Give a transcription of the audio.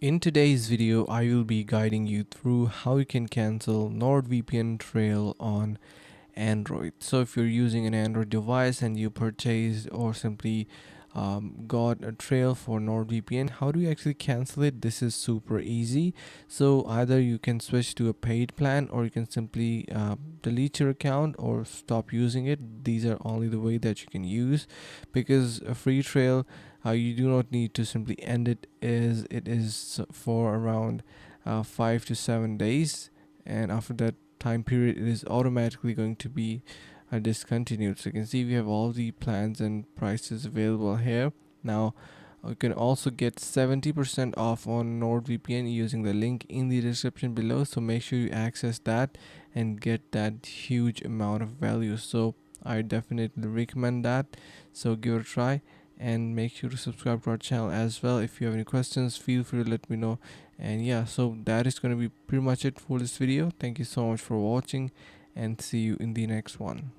In today's video, I will be guiding you through how you can cancel NordVPN Trail on Android. So if you're using an Android device and you purchased or simply got a trail for NordVPN, how do you actually cancel it? This is super easy. So either you can switch to a paid plan, or you can simply delete your account or stop using it. These are only the way that you can use, because a free trail, you do not need to simply end it, as it is for around 5 to 7 days, and after that time period it is automatically going to be discontinued. So you can see we have all the plans and prices available here. Now you can also get 70% off on NordVPN using the link in the description below, so make sure you access that and get that huge amount of value. So I definitely recommend that, so give it a try and make sure to subscribe to our channel as well. If you have any questions, feel free to let me know. And yeah, so that is going to be pretty much it for this video. Thank you so much for watching, and see you in the next one.